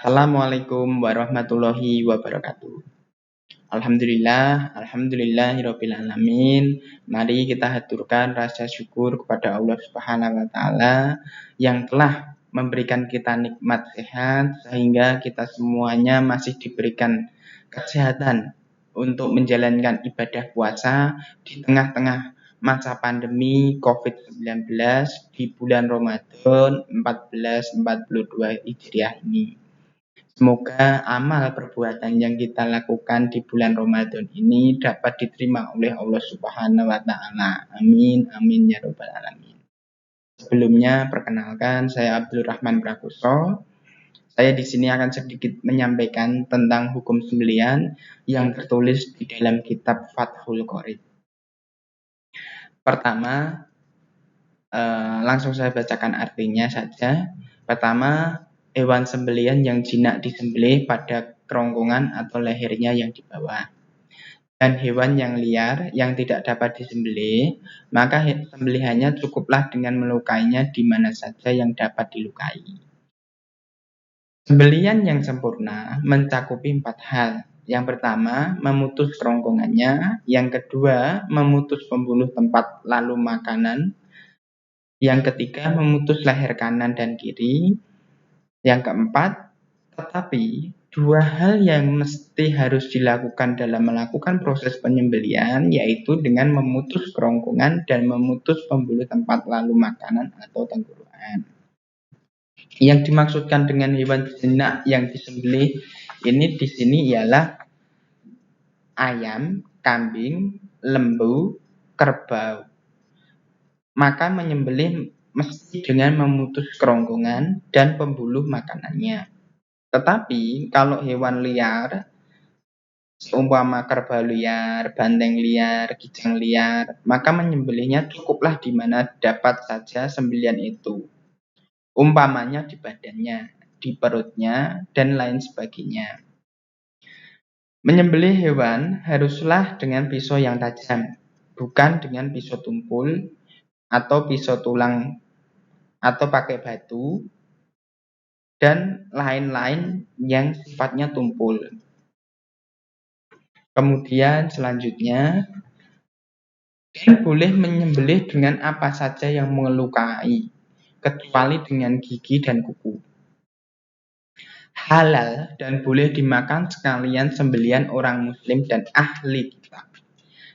Assalamualaikum warahmatullahi wabarakatuh. Alhamdulillahirabbil alamin. Mari kita haturkan rasa syukur kepada Allah Subhanahu wa taala yang telah memberikan kita nikmat sehat sehingga kita semuanya masih diberikan kesehatan untuk menjalankan ibadah puasa di tengah-tengah masa pandemi COVID-19 di bulan Ramadan 1442 Hijriah ini. Semoga amal perbuatan yang kita lakukan di bulan Ramadan ini dapat diterima oleh Allah Subhanahu wa taala. Amin amin ya rabbal alamin. Sebelumnya perkenalkan saya Abdul Rahman Prakoso. Saya di sini akan sedikit menyampaikan tentang hukum sembelihan yang tertulis di dalam kitab Fathul Qorib. Pertama, langsung saya bacakan artinya saja. Pertama, hewan sembelihan yang jinak disembelih pada kerongkongan atau lehernya yang di bawah. Dan hewan yang liar yang tidak dapat disembelih, maka sembelihannya cukuplah dengan melukainya di mana saja yang dapat dilukai. Sembelihan yang sempurna mencakupi 4 hal. Yang pertama, memutus kerongkongannya. Yang kedua, memutus pembuluh tempat lalu makanan. Yang ketiga, memutus leher kanan dan kiri. Yang keempat, tetapi 2 hal yang mesti harus dilakukan dalam melakukan proses penyembelihan, yaitu dengan memutus kerongkongan dan memutus pembuluh tempat lalu makanan atau tenggorokan. Yang dimaksudkan dengan hewan jinak yang disembelih ini di sini ialah ayam, kambing, lembu, kerbau. Maka menyembelih mesti dengan memutus kerongkongan dan pembuluh makanannya. Tetapi kalau hewan liar, seumpama kerbau liar, banteng liar, kijang liar, maka menyembelihnya cukuplah di mana dapat saja sembelihan itu. Umpamanya di badannya, di perutnya, dan lain sebagainya. Menyembelih hewan haruslah dengan pisau yang tajam, bukan dengan pisau tumpul atau pisau tulang atau pakai batu dan lain-lain yang sifatnya tumpul. Kemudian selanjutnya, dan boleh menyembelih dengan apa saja yang melukai, kecuali dengan gigi dan kuku. Halal dan boleh dimakan sekalian sembelihan orang muslim dan ahli kitab.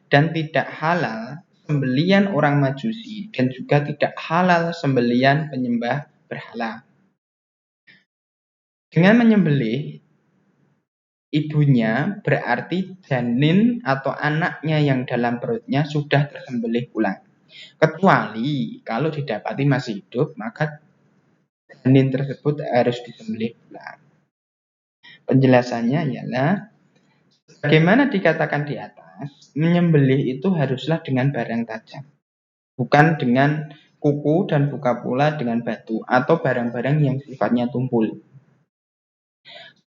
Dan tidak halal sembelihan orang majusi dan juga tidak halal sembelihan penyembah berhala. Dengan menyembelih ibunya berarti janin atau anaknya yang dalam perutnya sudah tersembelih pula. Kecuali kalau didapati masih hidup, maka janin tersebut harus disembelih pula. Penjelasannya ialah, bagaimana dikatakan di atas, menyembelih itu haruslah dengan barang tajam, bukan dengan kuku dan bukan pula dengan batu atau barang-barang yang sifatnya tumpul.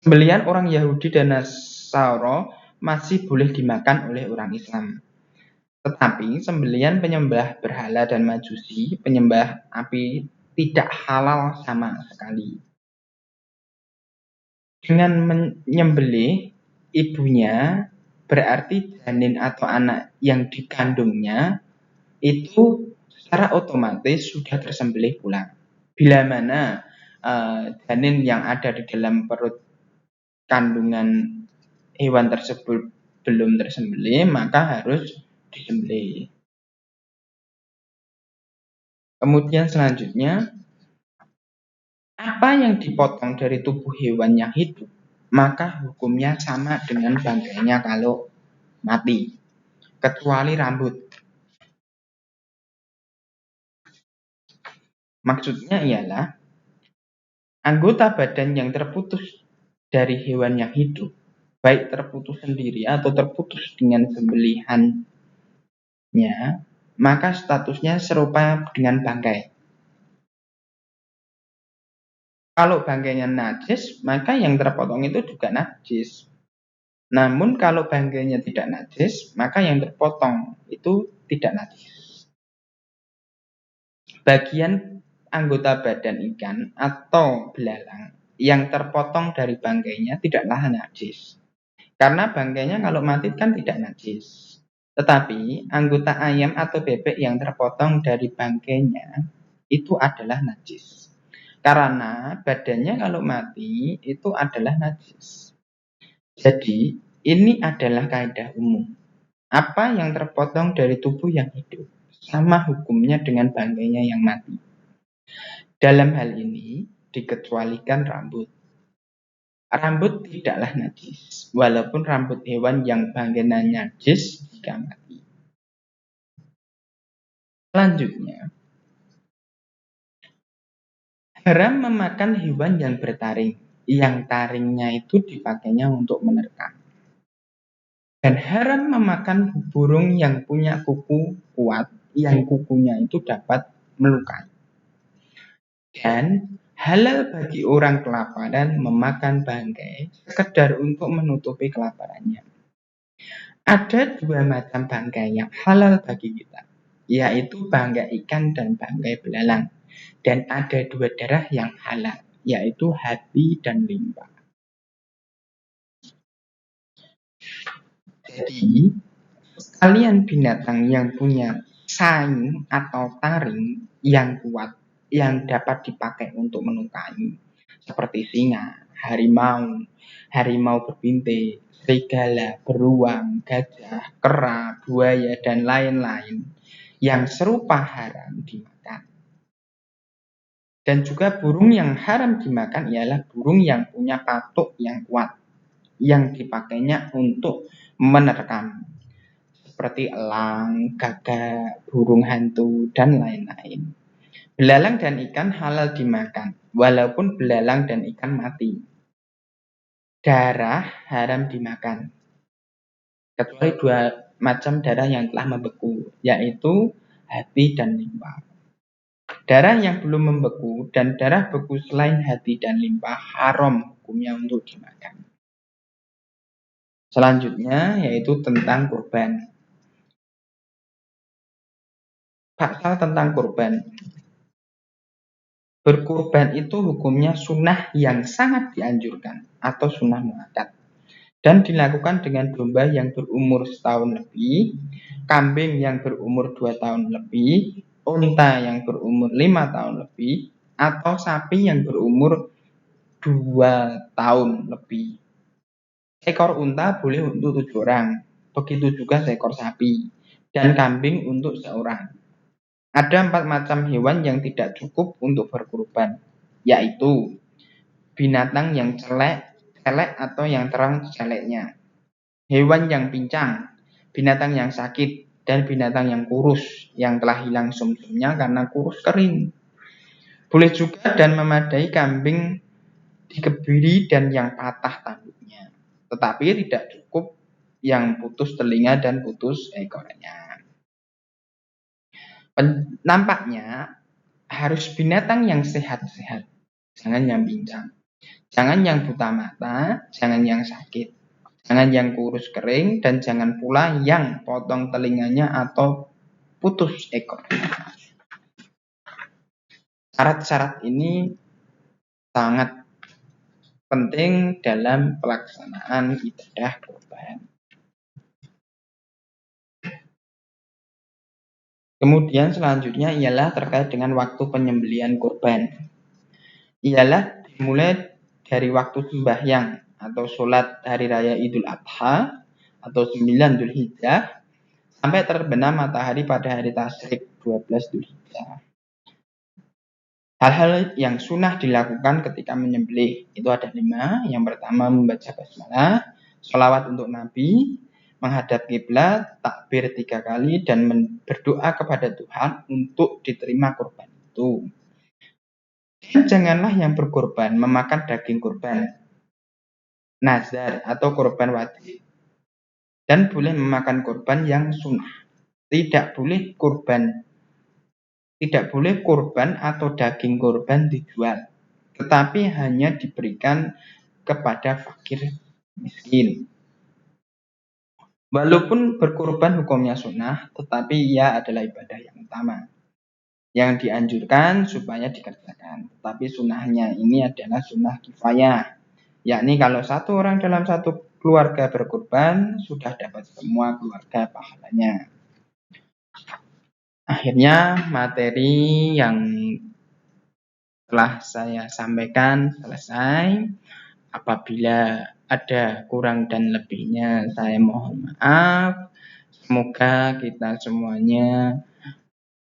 Sembelihan orang Yahudi dan Nasara masih boleh dimakan oleh orang Islam. Tetapi sembelihan penyembah berhala dan majusi, penyembah api, tidak halal sama sekali. Dengan menyembelih ibunya berarti janin atau anak yang dikandungnya itu secara otomatis sudah tersembelih pula. Bila mana janin yang ada di dalam perut kandungan hewan tersebut belum tersembelih, maka harus disembelih. Kemudian selanjutnya, apa yang dipotong dari tubuh hewan yang hidup, maka hukumnya sama dengan bangkainya kalau mati, kecuali rambut. Maksudnya ialah, anggota badan yang terputus dari hewan yang hidup, baik terputus sendiri atau terputus dengan sembelihannya, maka statusnya serupa dengan bangkai. Kalau bangkainya najis, maka yang terpotong itu juga najis. Namun kalau bangkainya tidak najis, maka yang terpotong itu tidak najis. Bagian anggota badan ikan atau belalang yang terpotong dari bangkainya tidaklah najis. Karena bangkainya kalau mati kan tidak najis. Tetapi anggota ayam atau bebek yang terpotong dari bangkainya itu adalah najis. Karena badannya kalau mati itu adalah najis. Jadi ini adalah kaidah umum. Apa yang terpotong dari tubuh yang hidup sama hukumnya dengan bangkainya yang mati. Dalam hal ini dikecualikan rambut. Rambut tidaklah najis, walaupun rambut hewan yang bangkainya najis jika mati. Selanjutnya, haram memakan hewan yang bertaring, yang taringnya itu dipakainya untuk menerkam. Dan haram memakan burung yang punya kuku kuat, yang kukunya itu dapat melukai. Dan halal bagi orang kelaparan memakan bangkai sekedar untuk menutupi kelaparannya. Ada dua macam bangkai yang halal bagi kita, yaitu bangkai ikan dan bangkai belalang. Dan ada dua darah yang halal, yaitu hati dan limpa. Jadi, sekalian binatang yang punya saing atau taring yang kuat, yang dapat dipakai untuk melukai, seperti singa, harimau berbintik, serigala, beruang, gajah, kera, buaya, dan lain-lain yang serupa haram dimakan. Dan juga burung yang haram dimakan ialah burung yang punya patuk yang kuat, yang dipakainya untuk menerkam, seperti elang, gagak, burung hantu, dan lain-lain. Belalang dan ikan halal dimakan, walaupun belalang dan ikan mati. Darah haram dimakan, kecuali dua macam darah yang telah membeku, yaitu hati dan limpa. Darah yang belum membeku dan darah beku selain hati dan limpa haram hukumnya untuk dimakan. Selanjutnya yaitu tentang kurban. Pasal tentang kurban. Berkurban itu hukumnya sunnah yang sangat dianjurkan atau sunnah muakkad. Dan dilakukan dengan domba yang berumur setahun lebih, kambing yang berumur 2 tahun lebih, unta yang berumur 5 tahun lebih, atau sapi yang berumur 2 tahun lebih. Ekor unta boleh untuk 7 orang, begitu juga seekor sapi, dan kambing untuk seorang. Ada 4 macam hewan yang tidak cukup untuk berkurban, yaitu binatang yang celek atau yang terang celeknya, hewan yang pincang, binatang yang sakit, dan binatang yang kurus, yang telah hilang sumsumnya karena kurus kering. Boleh juga dan memadai kambing dikebiri dan yang patah tanduknya, tetapi tidak cukup yang putus telinga dan putus ekornya. Nampaknya harus binatang yang sehat-sehat, jangan yang pincang, jangan yang buta mata, jangan yang sakit, jangan yang kurus kering, dan jangan pula yang potong telinganya atau putus ekornya. Syarat-syarat ini sangat penting dalam pelaksanaan ibadah kurban. Kemudian selanjutnya ialah terkait dengan waktu penyembelihan kurban. Ialah dimulai dari waktu sembahyang atau sholat hari raya Idul Adha atau 9 Dzulhijjah sampai terbenam matahari pada hari tasyrik 12 Dzulhijjah. Hal-hal yang sunnah dilakukan ketika menyembelih itu ada 5. Yang pertama membaca basmalah, sholawat untuk Nabi, menghadap kiblat, takbir 3 kali, dan berdoa kepada Tuhan untuk diterima kurban itu. Dan janganlah yang berkurban memakan daging kurban nazar atau kurban wajib, dan boleh memakan kurban yang sunnah. Tidak boleh kurban atau daging kurban dijual, tetapi hanya diberikan kepada fakir miskin. Walaupun berkurban hukumnya sunnah, tetapi ia adalah ibadah yang utama. Yang dianjurkan supaya dikerjakan. Tapi sunnahnya ini adalah sunnah kifayah. Yakni kalau satu orang dalam satu keluarga berkurban, sudah dapat semua keluarga pahalanya. Akhirnya materi yang telah saya sampaikan selesai. Apabila ada kurang dan lebihnya, saya mohon maaf. Semoga kita semuanya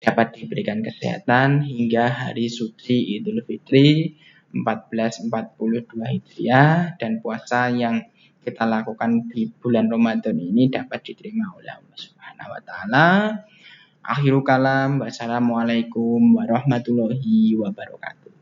dapat diberikan kesehatan hingga hari suci Idul Fitri 1442 Hijriah, dan puasa yang kita lakukan di bulan Ramadan ini dapat diterima oleh Allah Subhanahu wa taala. Akhirul kalam, wassalamualaikum warahmatullahi wabarakatuh.